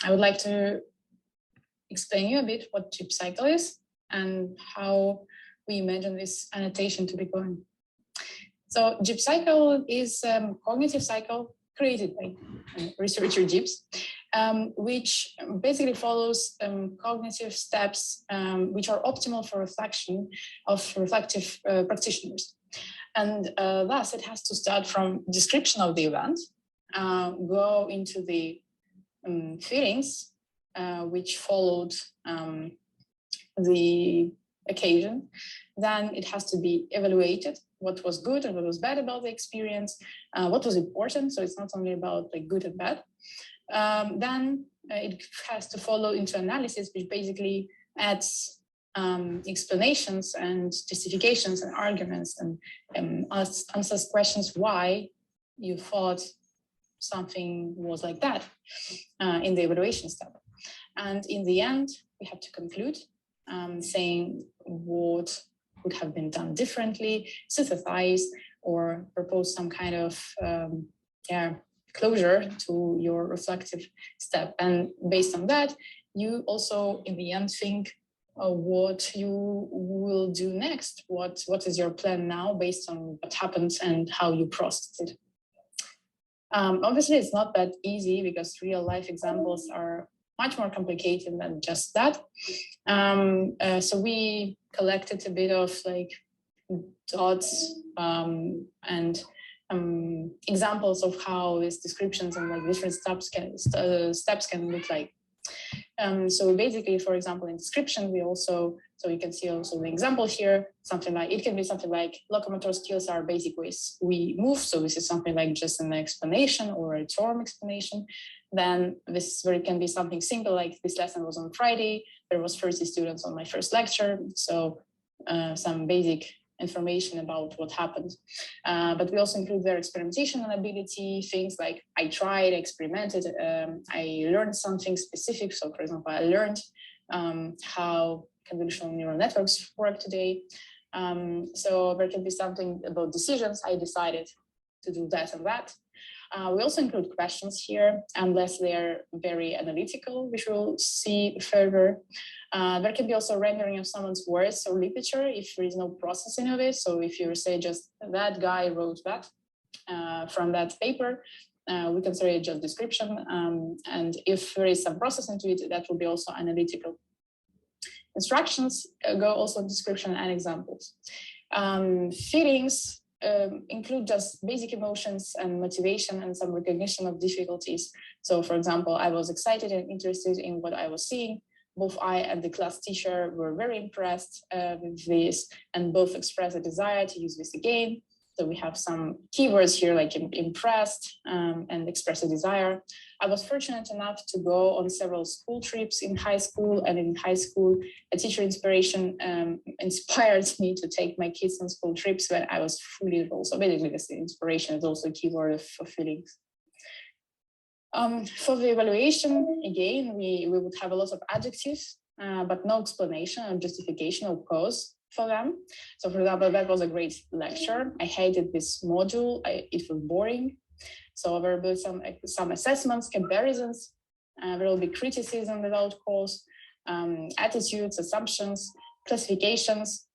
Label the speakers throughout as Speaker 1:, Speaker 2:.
Speaker 1: I would like to explain you a bit what Gibbs cycle is and how we imagine this annotation to be going. So Gibbs cycle is a cognitive cycle created by researcher Gibbs, which basically follows cognitive steps which are optimal for reflection of reflective practitioners. And thus it has to start from description of the event, go into the feelings which followed the occasion. Then it has to be evaluated, what was good and what was bad about the experience, what was important. So it's not only about like good and bad. Then it has to follow into analysis, which basically adds explanations and justifications and arguments and answers questions why you thought something was like that in the evaluation step. And in the end, we have to conclude saying what would have been done differently, synthesize, or propose some kind of closure to your reflective step. And based on that, you also, in the end, think what you will do next. What is your plan now based on what happened and how you processed it? Obviously, it's not that easy because real life examples are much more complicated than just that. So we collected a bit of like thoughts and examples of how these descriptions and like different steps can look like. So basically, for example, in description, we also, so you can see also the example here, something like, it can be something like locomotor skills are basic ways we move. So this is something like just an explanation or a term explanation. Then this where it can be something simple, like this lesson was on Friday, there was 30 students on my first lecture. So some basic information about what happened. But we also include their experimentation and ability, things like I tried, experimented, I learned something specific. So for example, I learned how convolutional neural networks work today. So there can be something about decisions. I decided to do that and that. We also include questions here, unless they're very analytical, which we'll see further. There can be also rendering of someone's words or literature if there is no processing of it. So if you say just that guy wrote that from that paper, we consider it just description. And if there is some processing to it, that will be also analytical. Instructions go also in description and examples. Feelings include just basic emotions and motivation and some recognition of difficulties. So for example, I was excited and interested in what I was seeing. Both I and the class teacher were very impressed with this, and both expressed a desire to use this again. So we have some keywords here like impressed and express a desire. I was fortunate enough to go on several school trips in high school, and in high school, a teacher inspiration inspired me to take my kids on school trips when I was fully involved. So basically this inspiration is also a keyword for feelings. For the evaluation, again, we would have a lot of adjectives, but no explanation or justification or cause for them. So for example, that was a great lecture. I hated this module, it was boring. So there will be some assessments, comparisons, there will be criticism without cause, attitudes, assumptions, classifications,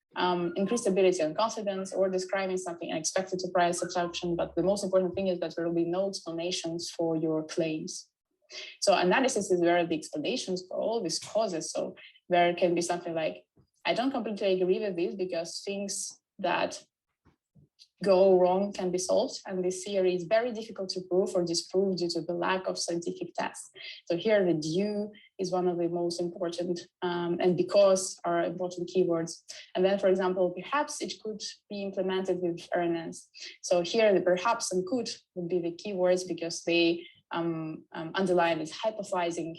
Speaker 1: increased ability and confidence, or describing something unexpected to prior assumption. But the most important thing is that there will be no explanations for your claims. So analysis is where the explanations for all these causes. So there can be something like, I don't completely agree with this because things that go wrong can be solved, and this theory is very difficult to prove or disprove due to the lack of scientific tests. So here the due is one of the most important and because are important keywords. And then, for example, perhaps it could be implemented with earnings. So here the perhaps and could would be the keywords because they underline this hypothesizing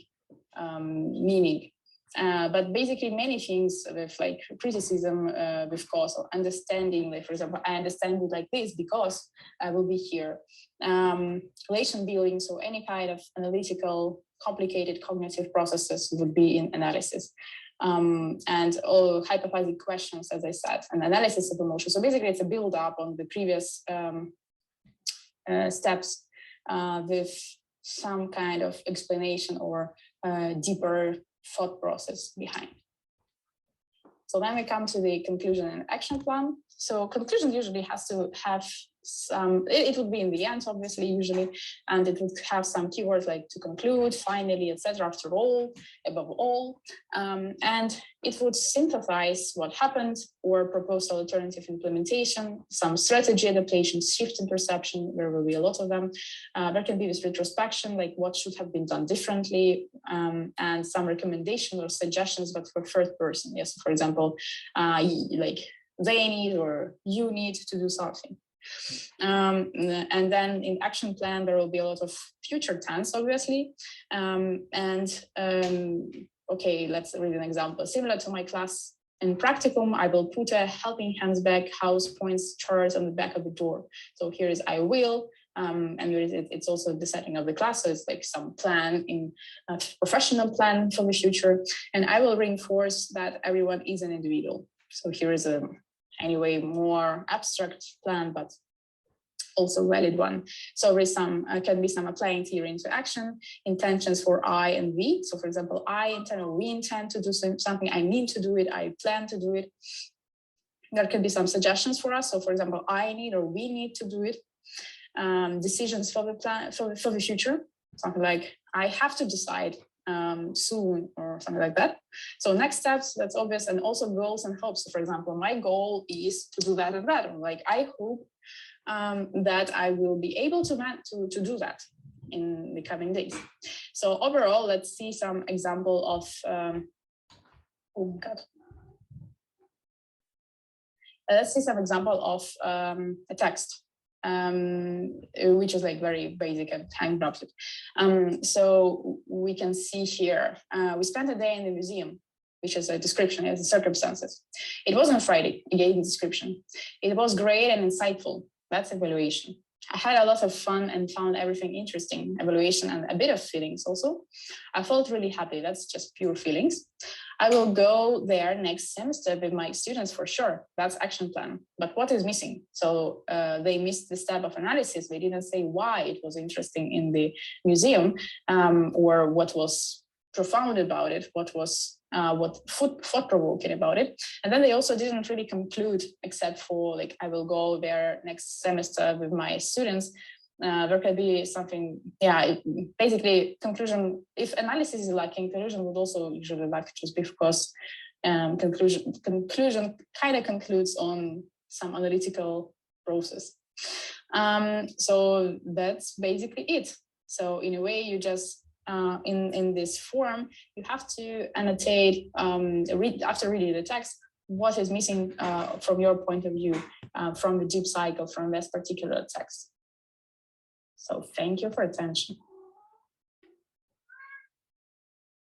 Speaker 1: meaning. But basically many things with like criticism with cause or understanding, like for example, I understand it like this because I will be here. Relation building, so any kind of analytical, complicated cognitive processes would be in analysis. And all hypothesic questions, as I said, and analysis of emotion. So basically it's a build up on the previous steps with some kind of explanation or deeper thought process behind. So then we come to the conclusion and action plan. So conclusion usually has to have some, it would be in the end, obviously, usually, and it would have some keywords like to conclude, finally, etc., after all, above all, and it would synthesize what happened or propose alternative implementation, some strategy adaptation, shift in perception, there will be a lot of them. There can be this retrospection, like what should have been done differently, and some recommendations or suggestions, but for third person. Yes, for example, like they need or you need to do something. And then in action plan, there will be a lot of future tense, obviously. Okay, let's read an example. Similar to my class in practicum, I will put a helping hands back house points chart on the back of the door. So here is I will, and it's also the setting of the class. So it's like some plan in a professional plan for the future. And I will reinforce that everyone is an individual. So here is a anyway more abstract plan, but also valid one. So there is some can be some applying theory into action, intentions for I and we. So for example, I intend or we intend to do something, I mean to do it, I plan to do it. There could be some suggestions for us. So for example, I need or we need to do it. Decisions for the plan for the future, something like I have to decide soon or something like that. So next steps, that's obvious, and also goals and hopes. So for example, my goal is to do that and that, or like I hope that I will be able to do that in the coming days. So overall, let's see some example of oh my God. Let's see some example of a text, which is like very basic and time-graphic. So we can see here, we spent a day in the museum, which is a description of the circumstances. It was on Friday, I gave the description. It was great and insightful. That's evaluation. I had a lot of fun and found everything interesting, evaluation, and a bit of feelings also. I felt really happy. That's just pure feelings. I will go there next semester with my students for sure. That's action plan. But what is missing? So they missed the step of analysis. They didn't say why it was interesting in the museum, or what was profound about it, what was thought-provoking about it. And then they also didn't really conclude, except for like, I will go there next semester with my students. There could be something, yeah, basically conclusion, if analysis is lacking, conclusion would also usually lack, just because conclusion kind of concludes on some analytical process. So that's basically it. So in a way, you just, in this form, you have to annotate, after reading the text, what is missing from your point of view, from the Gibbs cycle, from this particular text. So thank you for attention.